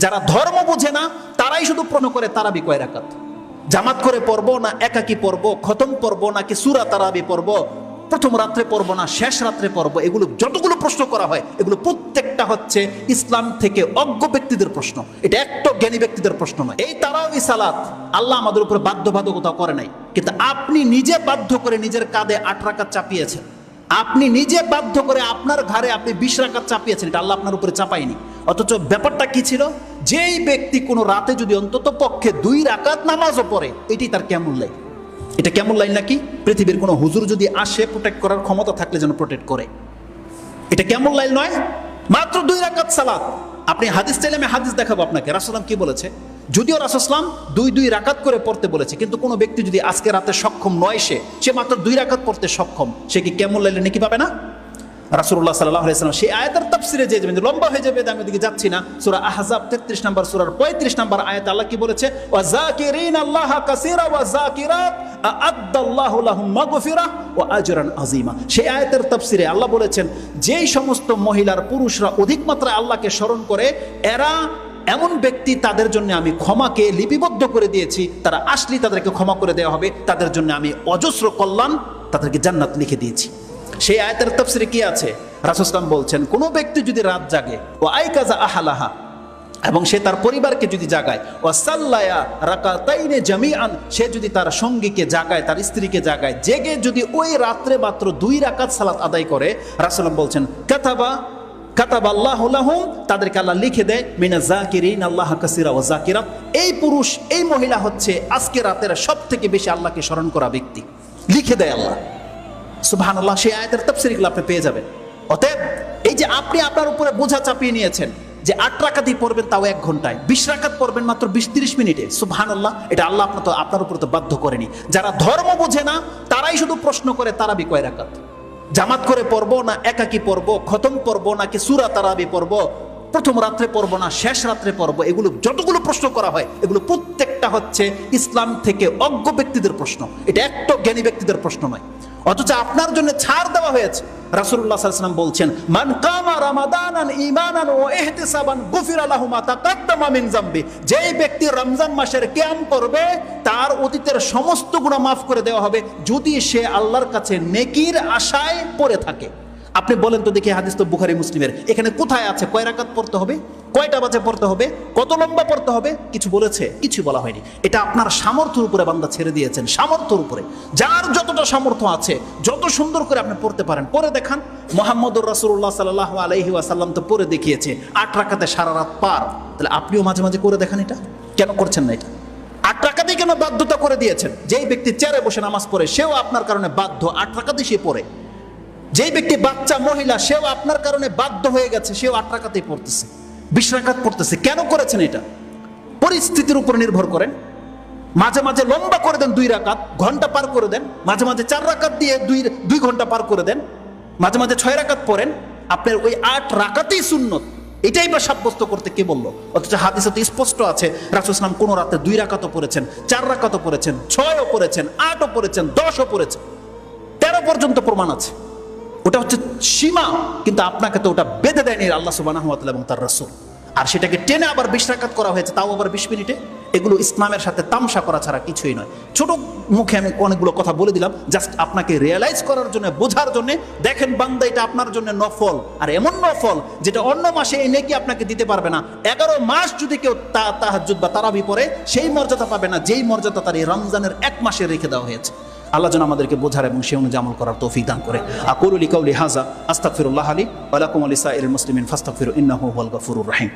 যারা ধর্ম বুঝে না তারাই শুধু প্রশ্ন করে তারাবি কয় রাকাত, জামাত করে পড়বো না একাকি পড়বো, খতম পড়বো নাকি সূরা তারাবি পড়বো, প্রথম রাত্রে পড়বো না শেষ রাত্রে পড়বো, এগুলো যতগুলো প্রশ্ন করা হয় এগুলো প্রত্যেকটা হচ্ছে ইসলাম থেকে অজ্ঞ ব্যক্তিদের প্রশ্ন। এটা একটা জ্ঞানী ব্যক্তিদের প্রশ্ন নয়। এই তারাবি সালাত আল্লাহ আমাদের উপরে বাধ্যবাধকতা করে নাই, কিন্তু আপনি নিজে বাধ্য করে নিজের কাঁধে 8 রাকাত চাপিয়েছেন। আপনি নিজে বাধ্য করে আপনার ঘরে আপনি 20 রাকাত চাপিয়েছেন, এটা আল্লাহ আপনার উপরে চাপায়নি। অথচ ব্যাপারটা কি ছিল, যেই ব্যক্তি কোনো রাতে যদি অন্তত পক্ষে 2 রাকাত নামাজও পড়ে, এটি তার কেমন লাইন। এটা কেমন লাইন নাকি পৃথিবীর কোনো হুজুর যদি আসে প্রোটেক্ট করার ক্ষমতা থাকলে যেন প্রোটেক্ট করে। এটা কেমন লাইন নয়, মাত্র 2 রাকাত সালাত। আপনি হাদিস চাইলে আমি হাদিস দেখাবো আপনাকে, রাসূল সাল্লাল্লাহু আলাইহি ওয়াসাল্লাম কি বলেছে। যদিও রাসূল সাল্লাল্লাহু আলাইহি ওয়াসাল্লাম 2 রাকাত করে পড়তে বলেছে, কিন্তু কোনো ব্যক্তি যদি আজকে রাতে সক্ষম নয়, সে মাত্র 2 রাকাত পড়তে সক্ষম, সে কি কেমন লাইলে নাকি পাবে না? রাসূলুল্লাহ সাল্লাল্লাহু আলাইহি ওয়াসাল্লাম সেই আয়াতের তাফসিরে যে যাবেন, লম্বা হয়ে যাবে, আমি ওদিকে যাচ্ছি না। সূরা আহজাব 33 নম্বর সূরার 35 নম্বর আয়াতে আল্লাহ কি বলেছে, ওয়া যাকিরিন আল্লাহ কাসীরা ওয়া যাকিরাত আ'আদ্দাল্লাহু লাহুম মাগফিরাহ ওয়া আজরান আযীমা। সেই আয়াতের তাফসিরে আল্লাহ বলেছেন, যেই সমস্ত মহিলার পুরুষরা অধিক মাত্রায় আল্লাহকে স্মরণ করে, এরা এমন ব্যক্তি, তাদের জন্য আমি ক্ষমাকে লিপিবদ্ধ করে দিয়েছি, তারা আসলেই তাদেরকে ক্ষমা করে দেওয়া হবে, তাদের জন্য আমি অজস্র কল্যাণ, তাদেরকে জান্নাত লিখে দিয়েছি। সেই আয়াতের তাফসিরে কি আছে, রাসূল সাল্লাল্লাহু আলাইহি ওয়াসাল্লাম বলছেন, কোন ব্যক্তি যদি রাত জাগে ও আইকাজা আহলাহা, এবং সে তার পরিবারকে যদি জাগায়, ও সাল্লায়া রাকাতাইনে জামিআন, সে যদি তার সঙ্গীকে জাগায়, তার স্ত্রীকে জাগায়, জেগে যদি ওই রাত্রে মাত্র 2 রাকাত সালাত আদায় করে, রাসূল সাল্লাল্লাহু আলাইহি ওয়াসাল্লাম বলছেন, কাতাবাল্লাহু লাহুম, তাদেরকে আল্লাহ লিখে দেয় মিনাজ যাকিরিন আল্লাহ কাসীরা ওয়া যাকিরাত। এই পুরুষ, এই মহিলা হচ্ছে আজকে রাতের সবথেকে বেশি আল্লাহকে স্মরণ করা ব্যক্তি, লিখে দেয় আল্লাহ। সুবহানাল্লাহ, সেই আয়াতের তাফসীরগুলো আপনি পেয়ে যাবেন। অতএব এই যে আপনি আপনার উপরে বোঝা চাপিয়ে নিয়েছেন যে 8 রাকাতই পড়বেন, তাও 1 ঘন্টায়, 20 রাকাত পড়বেন মাত্র 20-30 মিনিটে, সুবহানাল্লাহ, এটা আল্লাহ আপনার উপর তো বাধ্য করেনি। যারা ধর্ম বোঝে না তারাই শুধু প্রশ্ন করে তারাবি কয় রাকাত, জামাত করে পড়বো না একাকি পড়বো, খতম পড়বো নাকি সূরা তারাবি পড়বো, প্রথম রাত্রে পড়বো না শেষ রাত্রে পড়বো, এগুলো যতগুলো প্রশ্ন করা হয় এগুলো প্রত্যেকটা হচ্ছে ইসলাম থেকে অজ্ঞ ব্যক্তিদের প্রশ্ন। এটা একটা জ্ঞানী ব্যক্তিদের প্রশ্ন নয়। অথচ আপনার জন্য ছাড় দেওয়া হয়েছে। রাসূলুল্লাহ সাল্লাল্লাহু আলাইহি ওয়াসাল্লাম বলছেন, মান কামা রামাদানান ঈমানান ওয়া ইহতিসাবান গুফিরা লাহু মা তাকাদ্দামা মিন যামবি। যেই ব্যক্তি রমজান মাসের কিয়াম করবে, তার অতীতের সমস্ত গুনাহ মাফ করে দেওয়া হবে, যদি সে আল্লাহর কাছে নেকির আশায় পড়ে থাকে। আপনি বলেন তো দেখি, হাদিস তো বুখারী মুসলিমের, এখানে কোথায় আছে কয় রাকাত পড়তে হবে, কয়টা বাজে পড়তে হবে, কত লম্বা পড়তে হবে, কিছু বলেছে? কিছু বলা হয়নি। এটা আপনার সামর্থ্যের উপরে বান্দা ছেড়ে দিয়েছেন, সামর্থ্যের উপরে। যার যতটা সামর্থ্য আছে, যত সুন্দর করে আপনি পড়তে পারেন পড়ে দেখান। মুহাম্মদুর রাসূলুল্লাহ সাল্লাল্লাহু আলাইহি ওয়াসাল্লাম তো পড়ে দেখিয়েছে, 8 রাকাতে সারা রাত পার। তাহলে আপনিও মাঝে মাঝে করে দেখান। এটা কেন করছেন না? এটা 8 রাকাতেই কেন বাধ্যতা করে দিয়েছেন? যেই ব্যক্তি চেয়ারে বসে নামাজ পড়ে, সেও আপনার কারণে বাধ্য 8 রাকাতেই সে পড়ে। যেই ব্যক্তি বাচ্চা মহিলা, সেও আপনার কারণে বাধ্য হয়ে গেছে, সেও 8 রাকাতেই পড়তেছে, 20 রাকাত পড়তেছে। কেন করেছেন এটা? পরিস্থিতির উপর নির্ভর করেন। মাঝে মাঝে লম্বা করে দেন, 2 রাকাত, ঘন্টা পার করে দেন। মাঝে মাঝে 4 রাকাত দিয়ে 2 ঘন্টা পার করে দেন। মাঝে মাঝে 6 রাকাত পড়েন। আপনার ওই 8 রাকাতেই সুন্নত, এটাই বা সাব্যস্ত করতে কে বললো? অথচ হাদিসে তো স্পষ্ট আছে, রাসূল সাল্লাল্লাহু আলাইহি ওয়াসাল্লাম কোন রাতে 2 রাকাতও পড়েছেন, 4 রাকাতও পড়েছেন, 6ও পড়েছেন, 8ও পড়েছেন, 10ও পড়েছেন, 13 পর্যন্ত প্রমাণ আছে। ওটা হচ্ছে সীমা, কিন্তু আপনাকে তো ওটা বেঁধে দেয়নি আল্লাহ সুবহানাহু ওয়া তাআলা এবং তার রাসূল। আর সেটাকে টেনে আবার 20 রাকাত করা হয়েছে, তাও আবার 20 মিনিটে। এগুলো ইসলামের সাথে তামসা করা ছাড়া কিছুই নয়। ছোট মুখে আমি অনেকগুলো কথা বলে দিলাম, জাস্ট আপনাকে রিয়েলাইজ করার জন্য, বোঝার জন্য। দেখেন বান্দা, এটা আপনার জন্য নফল, আর এমন নফল যেটা অন্য মাসে এই নেকি আপনাকে দিতে পারবে না। 11 মাস যদি কেউ তাহাজ্জুদ বা তারাবি পড়ে, সেই মর্যাদা পাবে না যেই মর্যাদা তার এই রমজানের 1 মাসে রেখে দেওয়া হয়েছে। আল্লাহ যেন আমাদেরকে বোঝার এবং সে অনুযায়ী আমল করার তৌফিক দান করে। আকুলু লিকাউলি হাযা আস্তাগফিরুল্লাহ লি ওয়া লাকুম ওয়া লিসাইরিল মুসলিমিন ফাস্তাগফিরু ইন্নাহু হুয়াল গফুরুর রহিম।